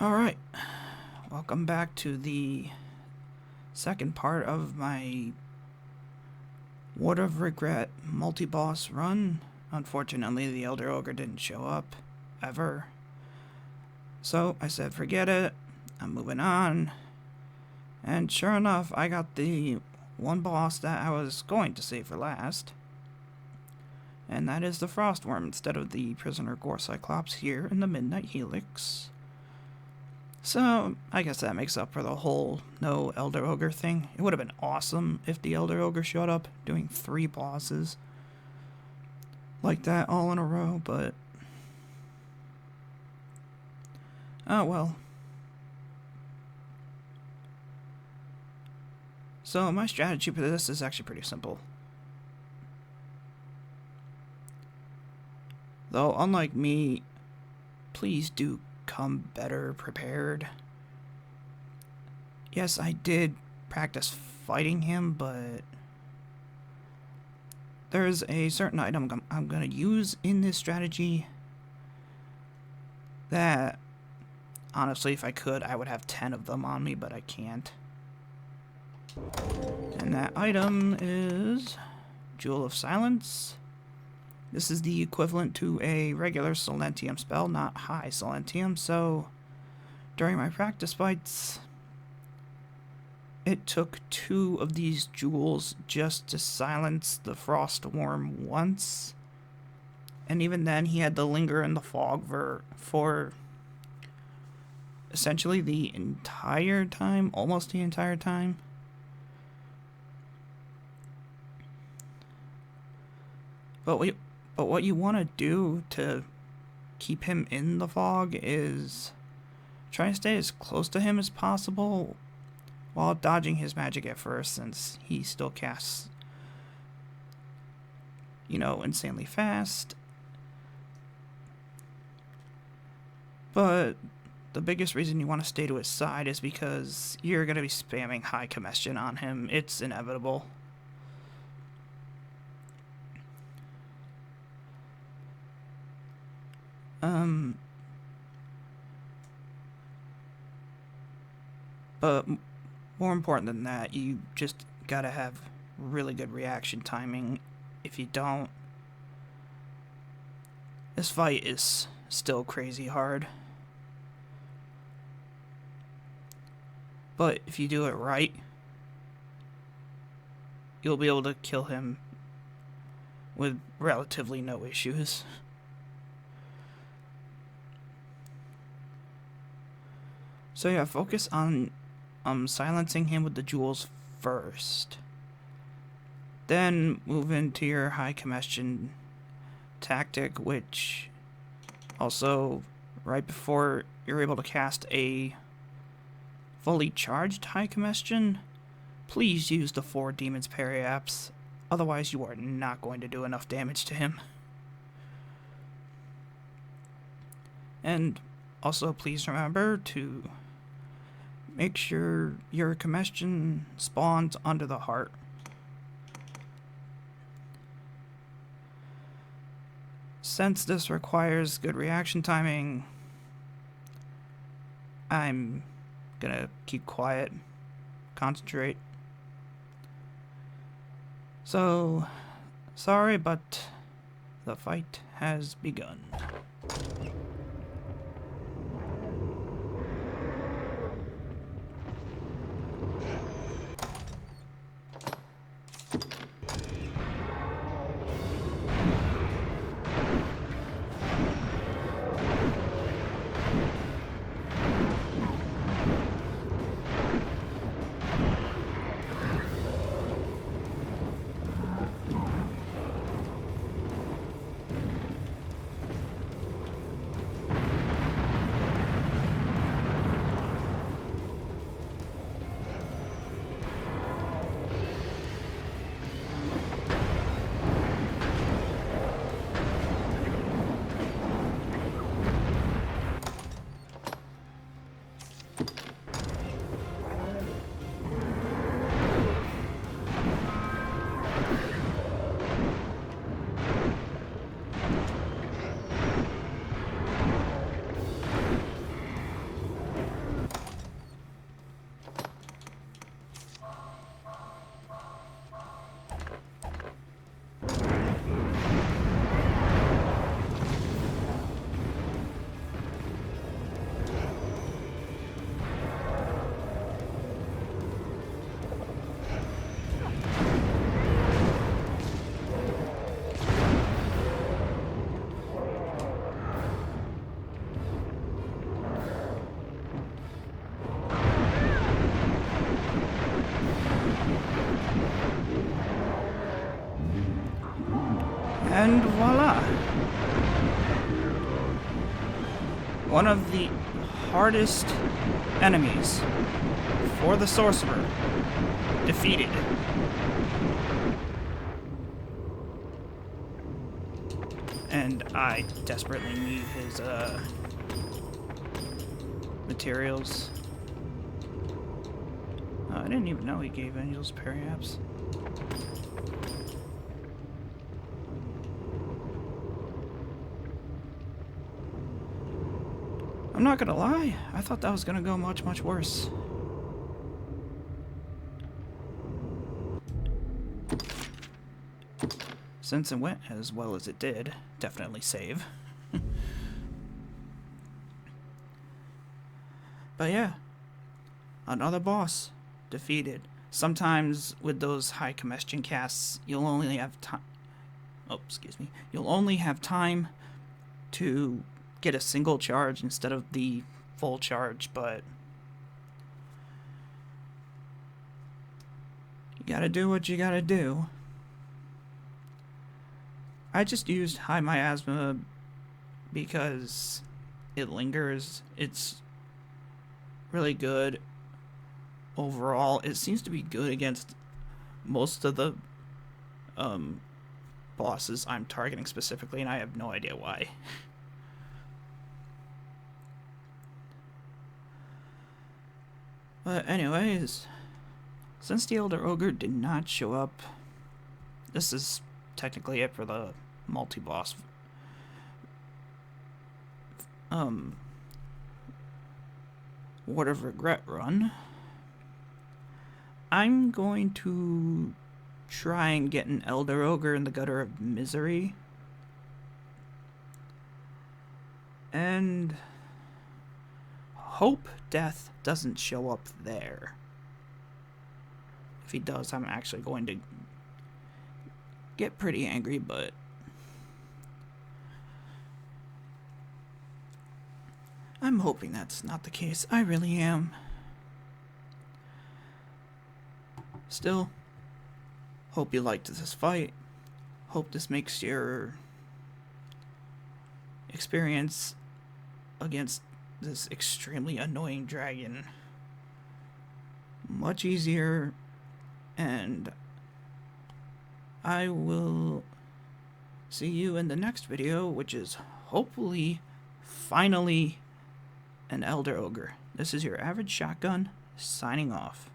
Alright, welcome back to the second part of my Word of Regret multi-boss run. Unfortunately, the Elder Ogre didn't show up, ever. So I said forget it, I'm moving on. And sure enough, I got the one boss that I was going to save for last. And that is the Frostwyrm instead of the Prisoner Gore Cyclops here in the Midnight Helix. So, I guess that makes up for the whole no Elder Ogre thing. It would have been awesome if the Elder Ogre showed up doing 3 bosses like that all in a row, but oh well. So my strategy for this is actually pretty simple. Though, unlike me, please do come better prepared. Yes, I did practice fighting him, but there's a certain item I'm going to use in this strategy that, honestly, if I could, I would have 10 of them on me, but I can't. And that item is Jewel of Silence. This is the equivalent to a regular Silentium spell, not high Silentium, so during my practice fights, it took 2 of these jewels just to silence the Frostwyrm once. And even then, he had to linger in the fog for essentially the entire time, almost the entire time. But what you want to do to keep him in the fog is try to stay as close to him as possible while dodging his magic at first, since he still casts, insanely fast. But the biggest reason you want to stay to his side is because you're going to be spamming high combustion on him. It's inevitable. But more important than that, you just gotta have really good reaction timing. If you don't, this fight is still crazy hard. But if you do it right, you'll be able to kill him with relatively no issues. So yeah, focus on silencing him with the jewels first. Then move into your high combustion tactic, which also, right before you're able to cast a fully charged high combustion, please use the 4 Demon's Periapts, otherwise you are not going to do enough damage to him. And also please remember to make sure your combustion spawns under the heart. Since this requires good reaction timing, I'm gonna keep quiet, concentrate. So, sorry, but the fight has begun. one of the hardest enemies for the Sorcerer defeated. And I desperately need his materials. I didn't even know he gave angels periapts. I'm not gonna lie, I thought that was gonna go much, much worse. Since it went as well as it did, definitely save. But yeah, another boss defeated. Sometimes with those high combustion casts, you'll only have time. Oh, excuse me. You'll only have time to get a single charge instead of the full charge, but you gotta do what you gotta do. I just used high miasma because it lingers. It's really good overall. It seems to be good against most of the bosses I'm targeting specifically, and I have no idea why. But anyways, since the Elder Ogre did not show up, this is technically it for the multi-boss Word of Regret run. I'm going to try and get an Elder Ogre in the Gutter of Misery. And hope Death doesn't show up there. If he does, I'm actually going to get pretty angry, but I'm hoping that's not the case. I really am. Still, hope you liked this fight. Hope this makes your experience against this extremely annoying dragon much easier, and I will see you in the next video, which is hopefully finally an Elder Ogre. This is your average shotgun signing off.